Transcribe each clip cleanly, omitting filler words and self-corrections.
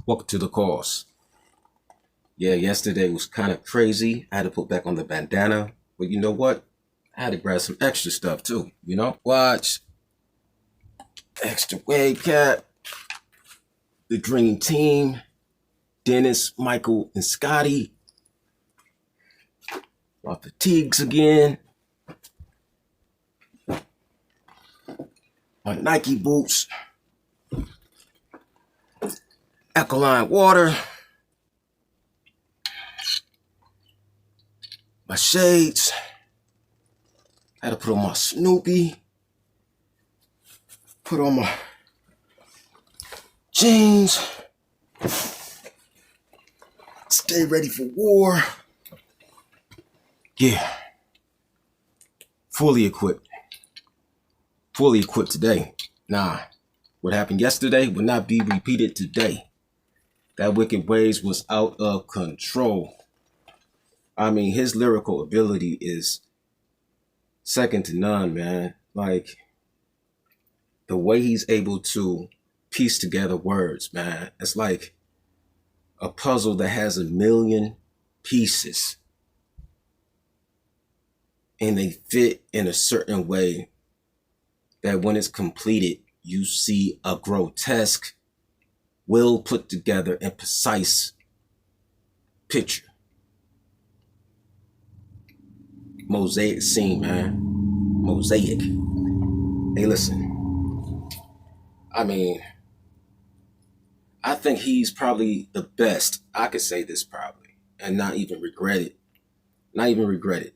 Welcome to the course. Yeah, yesterday was kind of crazy. I had to put back on the bandana. But you know what? I had to grab some extra stuff too. Watch. Extra wave cap. The Dream Team. Dennis, Michael, and Scotty. My fatigues again. My Nike boots. Alkaline water. My shades. I had to put on my Snoopy. Put on my jeans. Stay ready for war. Yeah. Fully equipped. Fully equipped today. Nah. What happened yesterday will not be repeated today. That Wicked Waves was out of control. I mean, his lyrical ability is second to none, man. Like, the way he's able to piece together words, man. It's like a puzzle that has a million pieces. And they fit in a certain way that when it's completed, you see a grotesque, well put together and precise picture. Mosaic scene, man. Mosaic. Hey, listen. I mean, I think he's probably the best. I could say this probably and not even regret it. Not even regret it.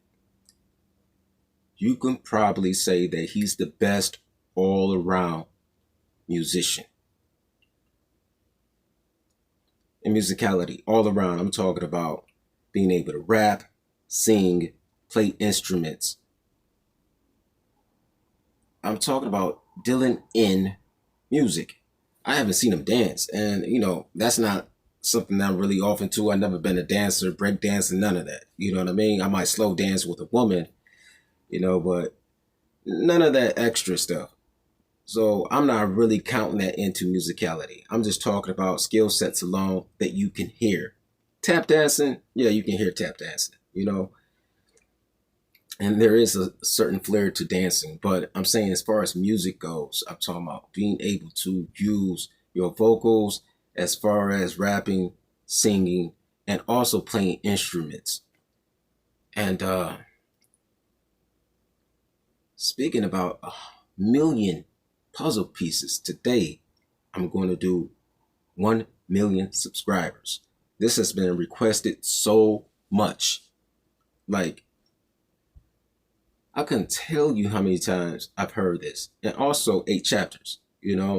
You can probably say that he's the best all around musician. In musicality, all around. I'm talking about being able to rap, sing, play instruments. I'm talking about dealing in music. I haven't seen him dance, and that's not something that I'm really off into. I've never been a dancer, break dancing, none of that. You know what I mean? I might slow dance with a woman, but none of that extra stuff. So I'm not really counting that into musicality. I'm just talking about skill sets alone that you can hear. Tap dancing, yeah, you can hear tap dancing, and there is a certain flair to dancing. But I'm saying as far as music goes, I'm talking about being able to use your vocals as far as rapping, singing, and also playing instruments. And speaking about a million puzzle pieces, today I'm going to do 1 million subscribers. This has been requested so much. Like, I couldn't tell you how many times I've heard this. And also 8 chapters,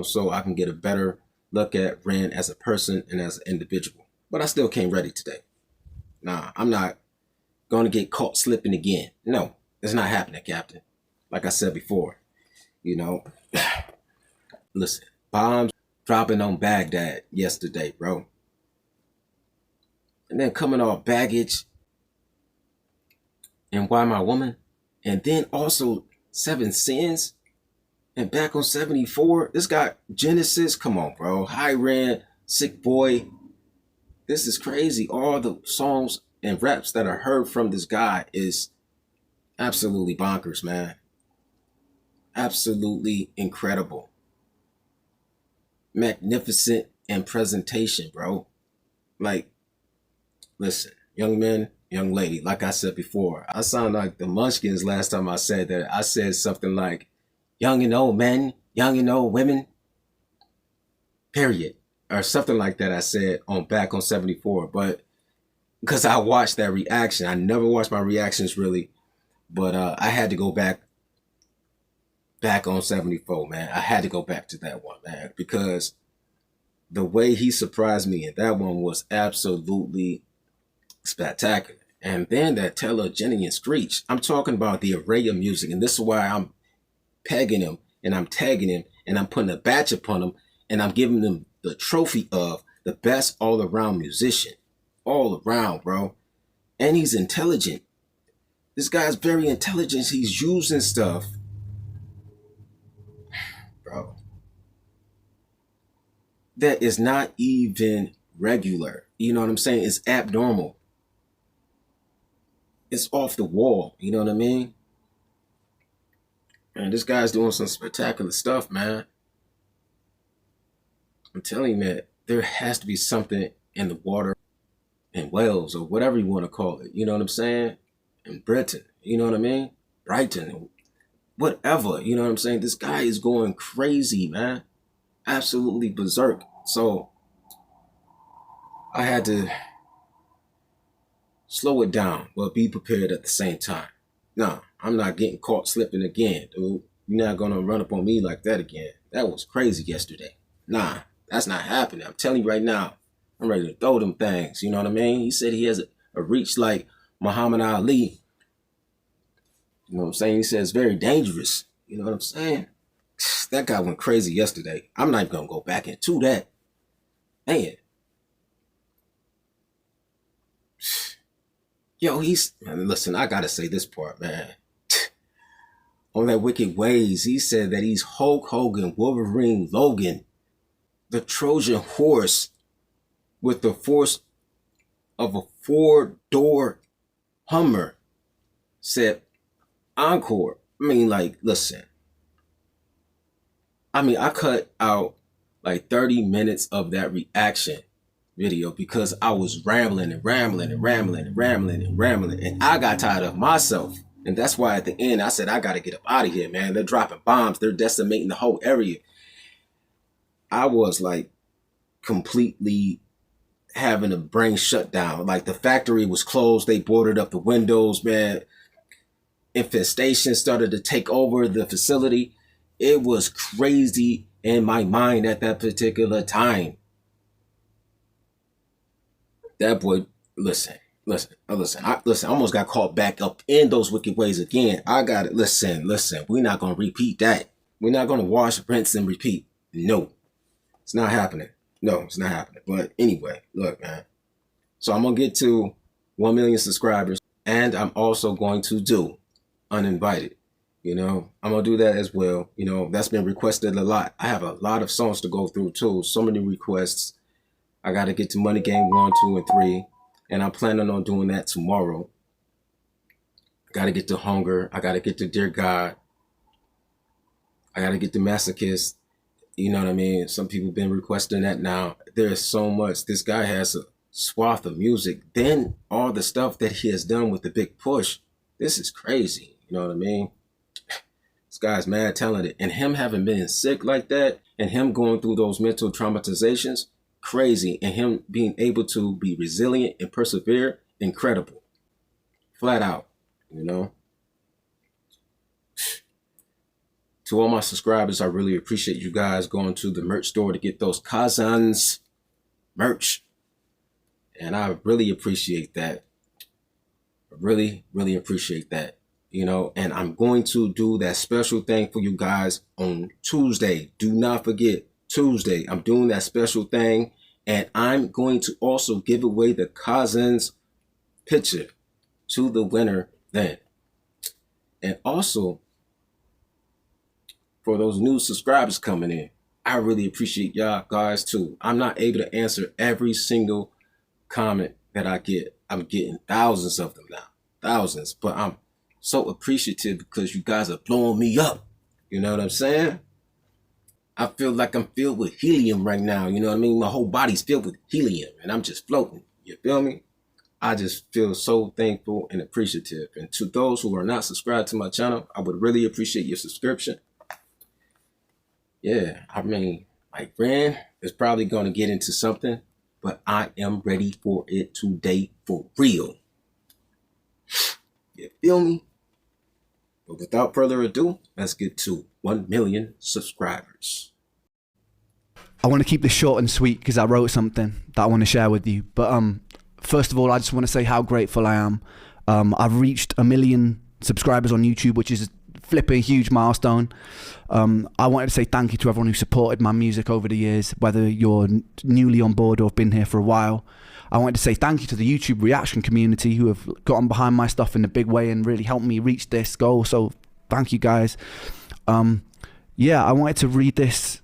so I can get a better look at Ren as a person and as an individual. But I still came ready today. Nah, I'm not going to get caught slipping again. No, it's not happening, Captain. Like I said before, you know, listen, bombs dropping on Baghdad yesterday, bro. And then coming off baggage and Why My Woman. And then also Seven Sins and back on 74. This got Genesis. Come on, bro. High Rent, Sick Boy. This is crazy. All the songs and raps that are heard from this guy is absolutely bonkers, man. Absolutely incredible. Magnificent in presentation, bro. Like, listen, young men, young lady, like I said before, I sound like the Munchkins last time I said that. I said something like, young and old men, young and old women, period. Or something like that I said on back on 74. But because I watched that reaction, I never watched my reactions really, but I had to go back on 74, man. I had to go back to that one, man, because the way he surprised me in that one was absolutely spectacular. And then that Taylor, Jenny, and Screech, I'm talking about the array of music, and this is why I'm pegging him, and I'm tagging him, and I'm putting a badge upon him, and I'm giving him the trophy of the best all-around musician. All around, bro. And he's intelligent. This guy's very intelligent. He's using stuff, bro, that is not even regular. You know what I'm saying? It's abnormal. It's off the wall. You know what I mean? And this guy's doing some spectacular stuff, man. I'm telling you, man, there has to be something in the water in Wales or whatever you want to call it. You know what I'm saying? In Britain. You know what I mean? Brighton. Whatever. You know what I'm saying? This guy is going crazy, man. Absolutely berserk. So I had to slow it down, but be prepared at the same time. Nah, I'm not getting caught slipping again, dude. You're not gonna run up on me like that again. That was crazy yesterday. Nah, that's not happening. I'm telling you right now, I'm ready to throw them things. You know what I mean? He said he has a reach like Muhammad Ali. You know what I'm saying? He says very dangerous. You know what I'm saying? That guy went crazy yesterday. I'm not even gonna go back into that. Man. Yo, listen, I gotta say this part, man. On that Wicked Ways, he said that he's Hulk Hogan, Wolverine, Logan, the Trojan horse with the force of a 4-door Hummer. Said, encore. I mean, like, listen. I mean, I cut out like 30 minutes of that reaction video because I was rambling and rambling and rambling and rambling and rambling, and I got tired of myself. And that's why at the end I said, I got to get up out of here, man. They're dropping bombs. They're decimating the whole area. I was like completely having a brain shutdown. Like the factory was closed. They boarded up the windows, man. Infestation started to take over the facility. It was crazy in my mind at that particular time. That boy, listen. I almost got caught back up in those wicked ways again. I got it. Listen. We're not going to repeat that. We're not going to wash, rinse, and repeat. No, it's not happening. No, it's not happening. But anyway, look, man. So I'm going to get to 1 million subscribers, and I'm also going to do Uninvited. You know, I'm going to do that as well. You know, that's been requested a lot. I have a lot of songs to go through, too. So many requests. I got to get to Money Game 1, 2, and 3. And I'm planning on doing that tomorrow. I got to get to Hunger. I got to get to Dear God. I got to get to Masochist. You know what I mean? Some people have been requesting that now. There's so much. This guy has a swath of music. Then all the stuff that he has done with the big push. This is crazy. You know what I mean? This guy's mad talented. And him having been sick like that and him going through those mental traumatizations, crazy. And him being able to be resilient and persevere, incredible. Flat out, you know? To all my subscribers, I really appreciate you guys going to the merch store to get those Kazans merch. And I really appreciate that. I really, really appreciate that. You know, and I'm going to do that special thing for you guys on Tuesday. Do not forget, Tuesday, I'm doing that special thing. And I'm going to also give away the Kazans picture to the winner then. And also, for those new subscribers coming in, I really appreciate y'all guys too. I'm not able to answer every single comment that I get. I'm getting thousands of them now. Thousands. But I'm so appreciative because you guys are blowing me up. You know what I'm saying? I feel like I'm filled with helium right now. You know what I mean? My whole body's filled with helium and I'm just floating. You feel me? I just feel so thankful and appreciative. And to those who are not subscribed to my channel, I would really appreciate your subscription. Yeah, I mean, like Ren is probably going to get into something, but I am ready for it today for real. You feel me? But without further ado, let's get to 1 million subscribers. I want to keep this short and sweet because I wrote something that I want to share with you. But first of all, I just want to say how grateful I am. I've reached 1 million subscribers on YouTube, which is flipping huge milestone. I wanted to say thank you to everyone who supported my music over the years, whether you're newly on board or have been here for a while. I wanted to say thank you to the YouTube reaction community who have gotten behind my stuff in a big way and really helped me reach this goal. So thank you guys. Yeah, I wanted to read this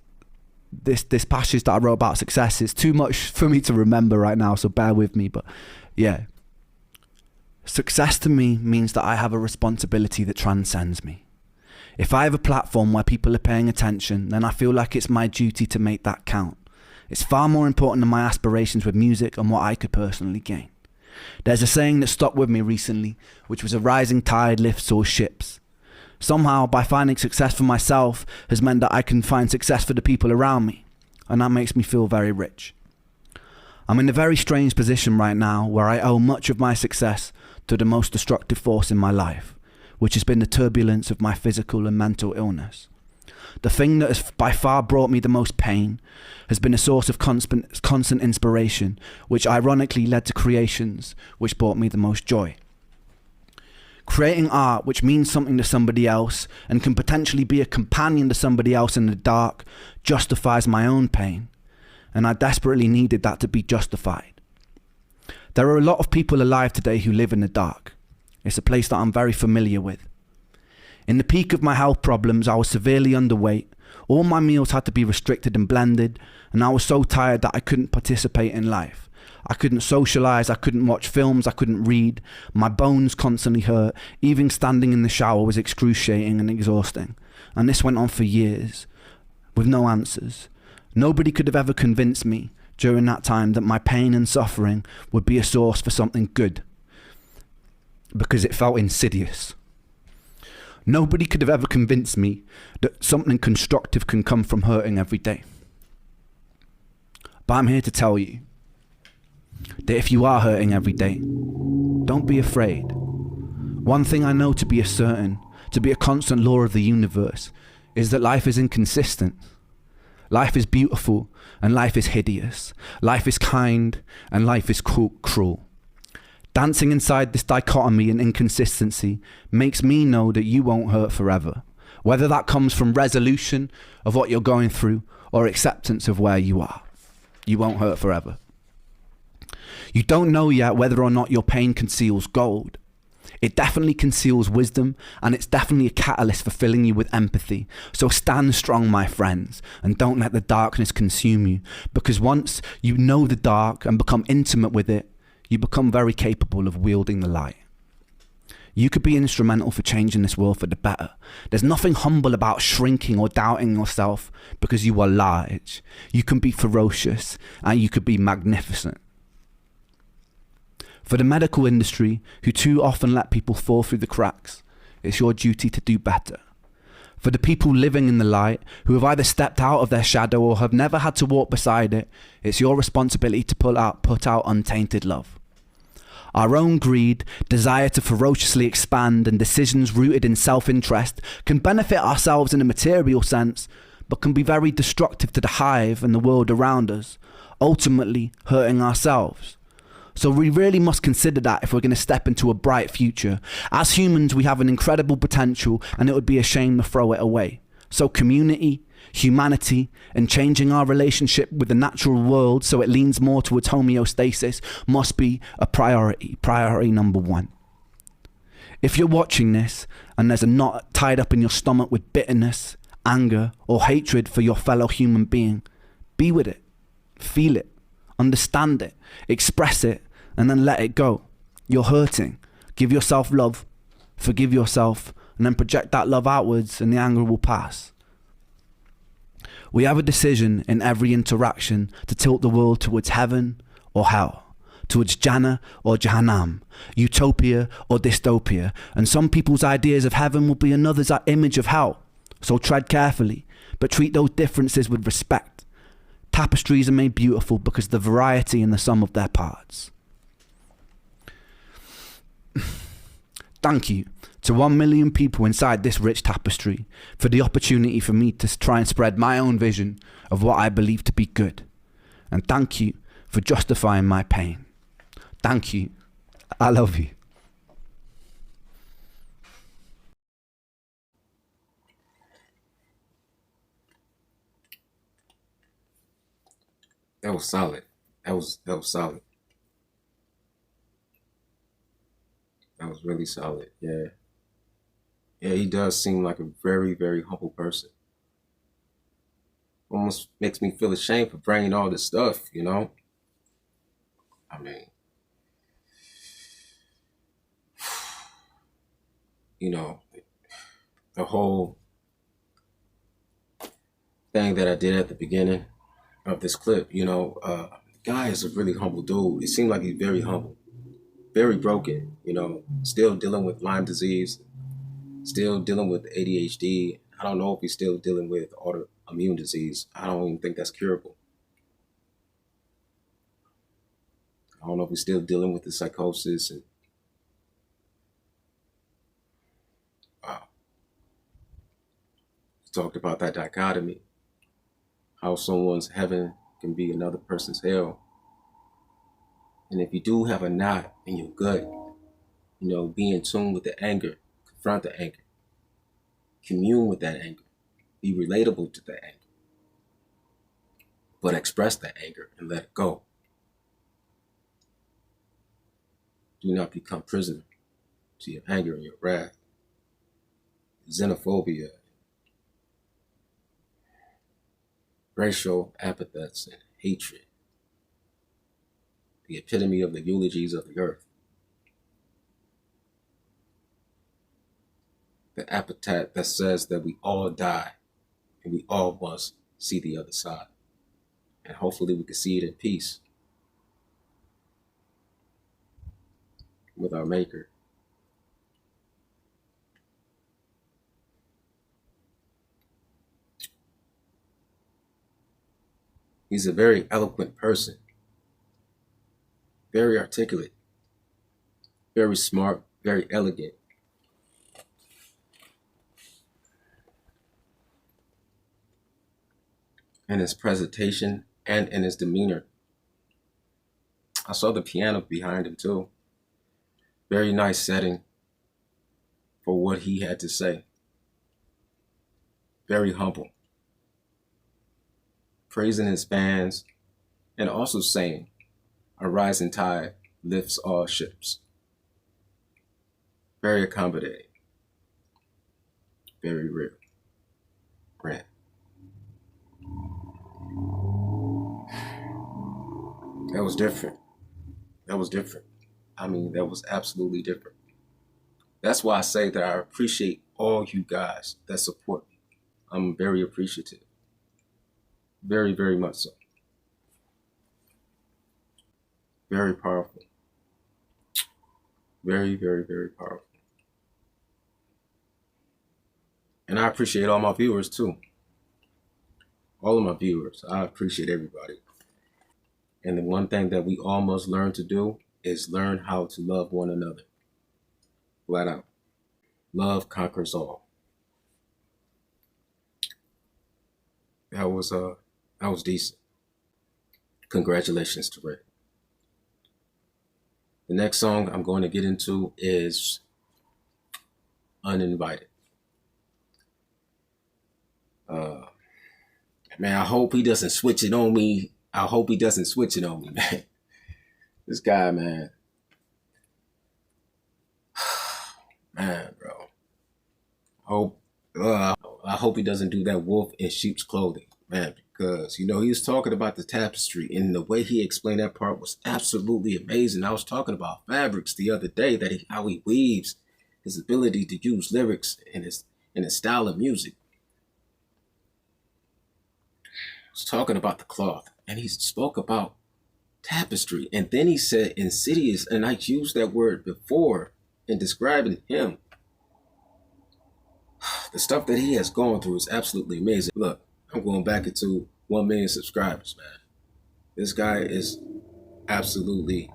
this passage that I wrote about success is too much for me to remember right now, so bear with me. But yeah, success to me means that I have a responsibility that transcends me. If I have a platform where people are paying attention, then I feel like it's my duty to make that count. It's far more important than my aspirations with music and what I could personally gain. There's a saying that stuck with me recently, which was a rising tide lifts all ships. Somehow, by finding success for myself has meant that I can find success for the people around me, and that makes me feel very rich. I'm in a very strange position right now where I owe much of my success to the most destructive force in my life, which has been the turbulence of my physical and mental illness. The thing that has by far brought me the most pain has been a source of constant inspiration, which ironically led to creations which brought me the most joy. Creating art which means something to somebody else and can potentially be a companion to somebody else in the dark justifies my own pain, and I desperately needed that to be justified. There are a lot of people alive today who live in the dark. It's a place that I'm very familiar with. In the peak of my health problems, I was severely underweight. All my meals had to be restricted and blended, and I was so tired that I couldn't participate in life. I couldn't socialize, I couldn't watch films, I couldn't read. My bones constantly hurt. Even standing in the shower was excruciating and exhausting. And this went on for years, with no answers. Nobody could have ever convinced me during that time that my pain and suffering would be a source for something good, because it felt insidious. Nobody could have ever convinced me that something constructive can come from hurting every day. But I'm here to tell you that if you are hurting every day, don't be afraid. One thing I know to be a certain, to be a constant law of the universe, is that life is inconsistent. Life is beautiful and life is hideous. Life is kind and life is cruel. Dancing inside this dichotomy and inconsistency makes me know that you won't hurt forever, whether that comes from resolution of what you're going through or acceptance of where you are. You won't hurt forever. You don't know yet whether or not your pain conceals gold. It definitely conceals wisdom, and it's definitely a catalyst for filling you with empathy. So stand strong, my friends, and don't let the darkness consume you, because once you know the dark and become intimate with it, you become very capable of wielding the light. You could be instrumental for changing this world for the better. There's nothing humble about shrinking or doubting yourself because you are large. You can be ferocious and you could be magnificent. For the medical industry, who too often let people fall through the cracks, it's your duty to do better. For the people living in the light, who have either stepped out of their shadow or have never had to walk beside it, it's your responsibility to put out untainted love. Our own greed, desire to ferociously expand, and decisions rooted in self-interest can benefit ourselves in a material sense, but can be very destructive to the hive and the world around us, ultimately hurting ourselves. So we really must consider that if we're going to step into a bright future. As humans, we have an incredible potential, and it would be a shame to throw it away. So community, humanity, and changing our relationship with the natural world so it leans more towards homeostasis must be a priority number one. If you're watching this and there's a knot tied up in your stomach with bitterness, anger, or hatred for your fellow human being, be with it, feel it, understand it, express it, and then let it go. You're hurting. Give yourself love, forgive yourself, and then project that love outwards, and the anger will pass. We have a decision in every interaction to tilt the world towards heaven or hell, towards Jannah or Jahannam, utopia or dystopia, and some people's ideas of heaven will be another's image of hell. So tread carefully, but treat those differences with respect. Tapestries are made beautiful because of the variety in the sum of their parts. Thank you to 1 million people inside this rich tapestry for the opportunity for me to try and spread my own vision of what I believe to be good. And thank you for justifying my pain. Thank you. I love you. That was solid. That was solid. That was really solid. Yeah. Yeah, he does seem like a very, very humble person. Almost makes me feel ashamed for bringing all this stuff, you know? I mean, you know, the whole thing that I did at the beginning of this clip, the guy is a really humble dude. It seemed like he's very humble, very broken, still dealing with Lyme disease, still dealing with ADHD. I don't know if he's still dealing with autoimmune disease. I don't even think that's curable. I don't know if he's still dealing with the psychosis. And wow, he talked about that dichotomy, how someone's heaven can be another person's hell. And if you do have a knot in your gut, be in tune with the anger, confront the anger, commune with that anger, be relatable to that anger, but express that anger and let it go. Do not become prisoner to your anger and your wrath, xenophobia, racial epithets, and hatred, the epitome of the eulogies of the earth. The epithet that says that we all die and we all must see the other side. And hopefully we can see it in peace with our Maker. He's a very eloquent person, very articulate, very smart, very elegant. In his presentation and in his demeanor. I saw the piano behind him too. Very nice setting for what he had to say. Very humble. Praising his fans and also saying, a rising tide lifts all ships. Very accommodating. Very real. Rant. That was different. That was different. I mean, that was absolutely different. That's why I say that I appreciate all you guys that support me. I'm very appreciative. Very, very much so. Very powerful. Very, very, very powerful. And I appreciate all my viewers too. All of my viewers. I appreciate everybody. And the one thing that we all must learn to do is learn how to love one another. Flat out. Love conquers all. That was decent. Congratulations to Rick. The next song I'm going to get into is Uninvited. Man, I hope he doesn't switch it on me. Man. This guy, man. Man, bro. I hope he doesn't do that wolf in sheep's clothing, man, because, he was talking about the tapestry and the way he explained that part was absolutely amazing. I was talking about fabrics the other day, how he weaves, his ability to use lyrics in his style of music. I was talking about the cloth and he spoke about tapestry. And then he said insidious, and I used that word before in describing him. The stuff that he has gone through is absolutely amazing. Look, I'm going back into 1 million subscribers, man. This guy is absolutely,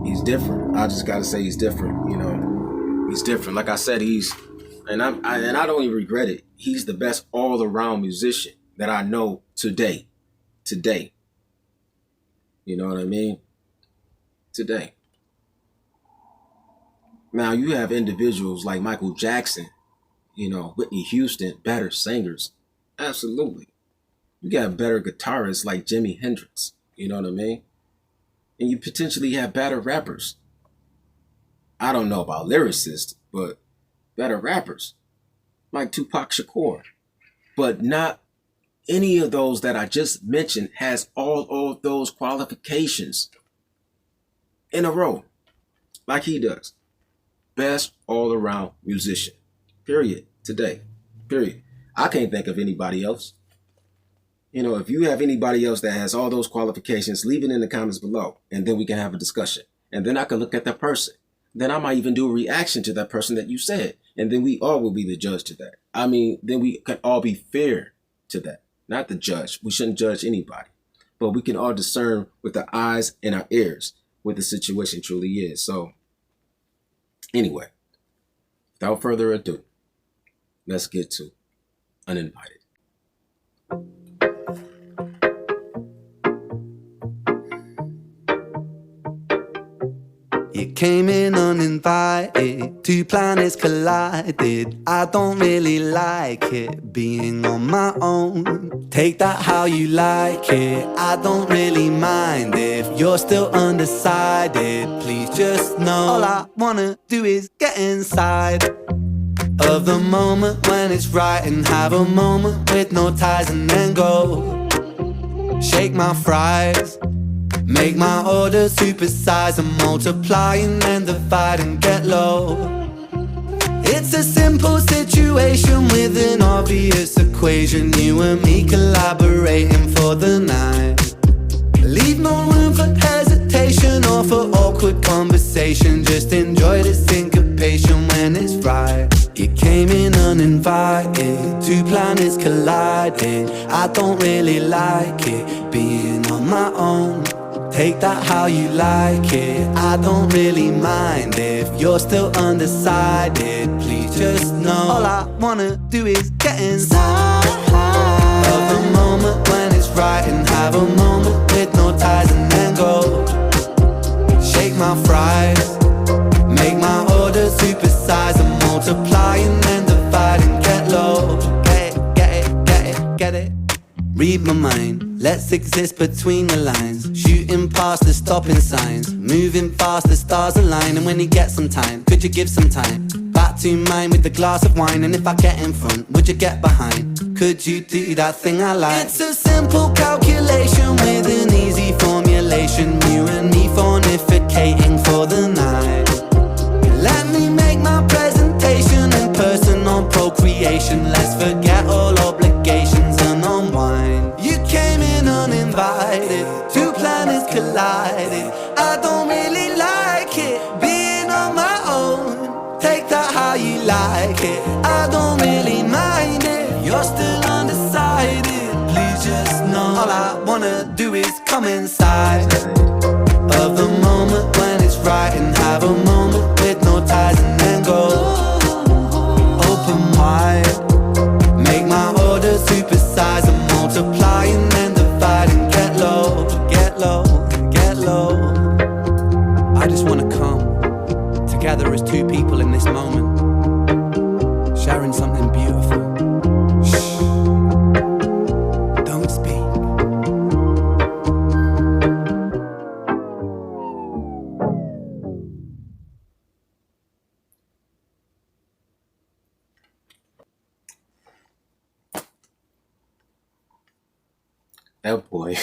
he's different. I just got to say he's different, He's different. Like I said, and I don't even regret it. He's the best all-around musician that I know today. You know what I mean? Today. Now, you have individuals like Michael Jackson, Whitney Houston, better singers. Absolutely. You got better guitarists like Jimi Hendrix. You know what I mean? And you potentially have better rappers. I don't know about lyricists, but better rappers like Tupac Shakur. But not any of those that I just mentioned has all of those qualifications in a row, like he does. Best all around musician. Period. Today. Period. I can't think of anybody else. If you have anybody else that has all those qualifications, leave it in the comments below, and then we can have a discussion. And then I can look at that person. Then I might even do a reaction to that person that you said. And then we all will be the judge to that. Then we can all be fair to that. Not the judge. We shouldn't judge anybody. But we can all discern with our eyes and our ears what the situation truly is. So, anyway, without further ado, let's get to Uninvited. You came in uninvited, two planets collided. I don't really like it, being on my own. Take that how you like it, I don't really mind. If you're still undecided, please just know all I wanna do is get inside of the moment when it's right, and have a moment with no ties, and then go shake my fries, make my order supersize, and multiply and then divide and get low. It's a simple situation with an obvious equation. You and me collaborating for the night. Leave no room for hesitation or for awkward conversation. Just enjoy the syncopation when it's right. You came in uninvited, two planets collided. I don't really like it, being on my own. Take that how you like it, I don't really mind. If you're still undecided, please just know all I wanna do is get inside of the moment when it's right, and have a moment with no ties, and then go shake my fries, make my order supersize, and multiply and then divide and get low. Get it. Read my mind, let's exist between the lines. Shooting past the stopping signs, moving fast, the stars align. And when you get some time, could you give some time? Back to mine with a glass of wine. And if I get in front, would you get behind? Could you do that thing I like? It's a simple calculation with an easy formulation. You and me fornicating for the night. Let me make my presentation in person on procreation. Let's forget all obligations and unwind. You came in uninvited, two planets collided. I don't really like it, being on my own. Take that how you like it, I don't really mind it. You're still undecided, please just know all I wanna do is come inside of the moment when it's right, and have a moment with no ties, and then go open wide, make my order supersize, and multiply and then divide and get low. I just wanna come together as two people in this moment, sharing something beautiful. Shh, don't speak. That boy,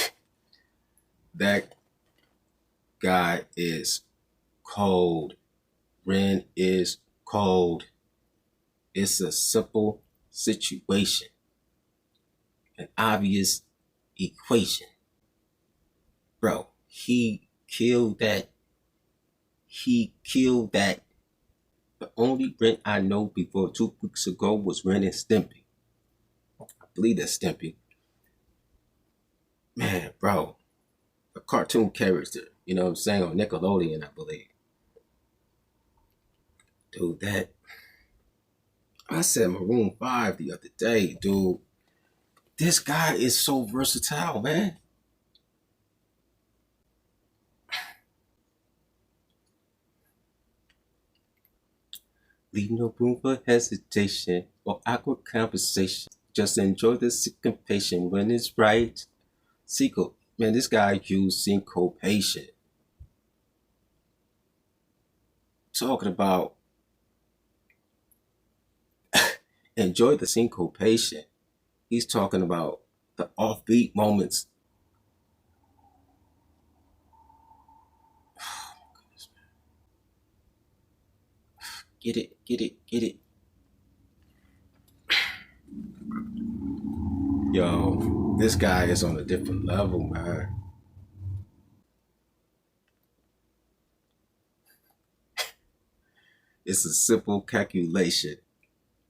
that guy is cold. Ren is cold. It's a simple situation, an obvious equation. Bro, he killed that. The only Ren I know before 2 weeks ago was Ren and Stimpy. I believe that's Stimpy. Man, bro, a cartoon character, you know what I'm saying, on Nickelodeon, I believe. Dude, I said Maroon 5 the other day, dude. This guy is so versatile, man. Leave no room for hesitation or awkward conversation. Just enjoy the syncopation when it's right. Man, this guy used syncopation. Talking about enjoy the syncopation. He's talking about the offbeat moments. Get it, get it, get it. Yo, this guy is on a different level, man. It's a simple calculation.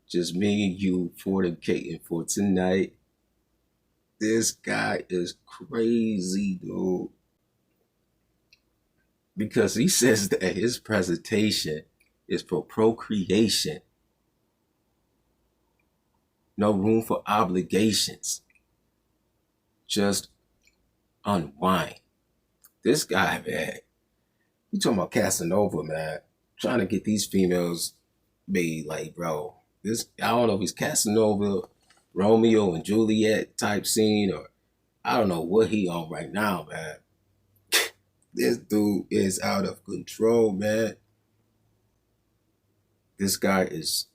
Just me and you fornicating for tonight. This guy is crazy, dude. Because he says that his presentation is for procreation. No room for obligations. Just unwind. This guy, man, you talking about Casanova, man. Trying to get these females made like, bro. This, I don't know if he's Casanova, Romeo and Juliet type scene, or I don't know what he on right now, man. This dude is out of control, man. This guy is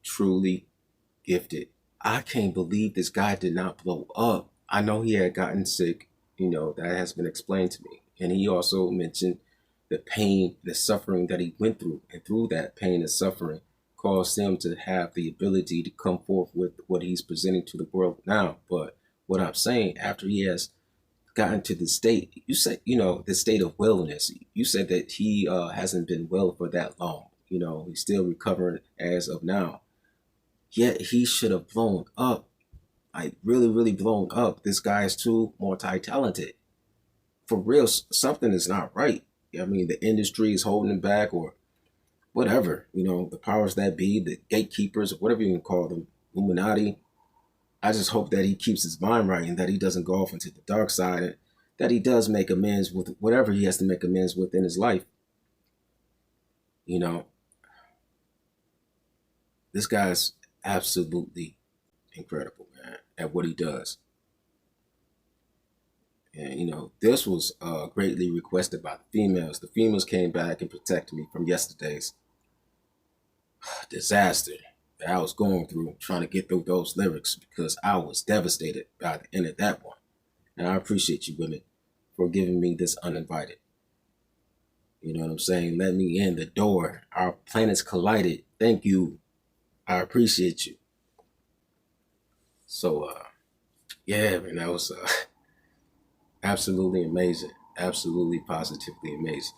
truly gifted. I can't believe this guy did not blow up. I know he had gotten sick, that has been explained to me. And he also mentioned the pain, the suffering that he went through. And through that pain and suffering caused him to have the ability to come forth with what he's presenting to the world now. But what I'm saying, after he has gotten to the state, you said, the state of wellness, you said that he hasn't been well for that long. He's still recovering as of now. Yet he should have blown up, like really, really blown up. This guy is too multi-talented. For real, something is not right. I mean, the industry is holding him back, or whatever, the powers that be, the gatekeepers, or whatever you can call them, Illuminati. I just hope that he keeps his mind right and that he doesn't go off into the dark side, and that he does make amends with whatever he has to make amends with in his life. This guy's absolutely incredible, man, at what he does. And, this was greatly requested by the females. The females came back and protected me from yesterday's disaster that I was going through, trying to get through those lyrics, because I was devastated by the end of that one. And I appreciate you, women, for giving me this uninvited. You know what I'm saying? Let me in the door. Our planets collided. Thank you. I appreciate you. So, yeah, man, that was absolutely amazing. Absolutely positively amazing.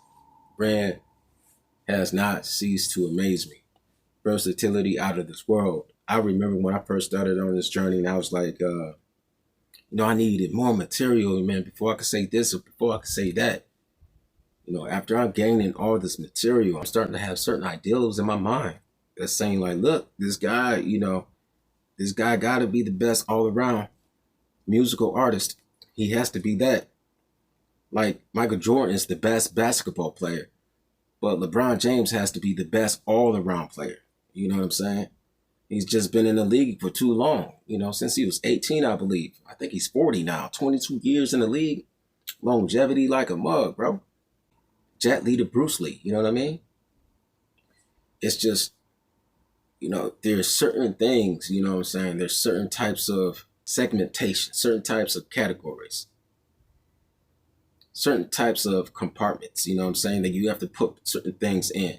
Brand has not ceased to amaze me. Versatility out of this world. I remember when I first started on this journey, and I was like, I needed more material, man, before I could say this or before I could say that. After I'm gaining all this material, I'm starting to have certain ideals in my mind that's saying like, look, this guy got to be the best all around musical artist. He has to be that. Like Michael Jordan is the best basketball player, but LeBron James has to be the best all around player. You know what I'm saying? He's just been in the league for too long, since he was 18, I believe. I think he's 40 now, 22 years in the league. Longevity like a mug, bro. Jet Li to Bruce Lee, you know what I mean? It's just, there's certain things, you know what I'm saying? There's certain types of segmentation, certain types of categories, certain types of compartments, you know what I'm saying, that you have to put certain things in.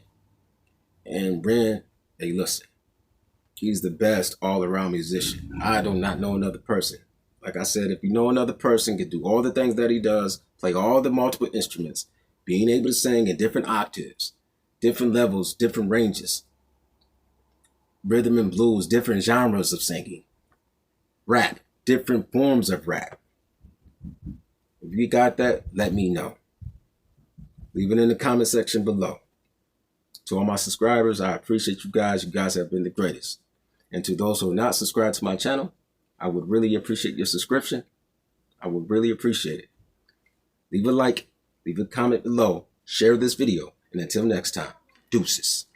And Ren, hey, listen, he's the best all-around musician. I do not know another person. Like I said, if you know another person can do all the things that he does, play all the multiple instruments, being able to sing in different octaves, different levels, different ranges, rhythm and blues, different genres of singing, rap, different forms of rap. If you got that, let me know. Leave it in the comment section below. To all my subscribers, I appreciate you guys. You guys have been the greatest. And to those who are not subscribed to my channel, I would really appreciate your subscription. I would really appreciate it. Leave a like, leave a comment below, share this video, and until next time, deuces.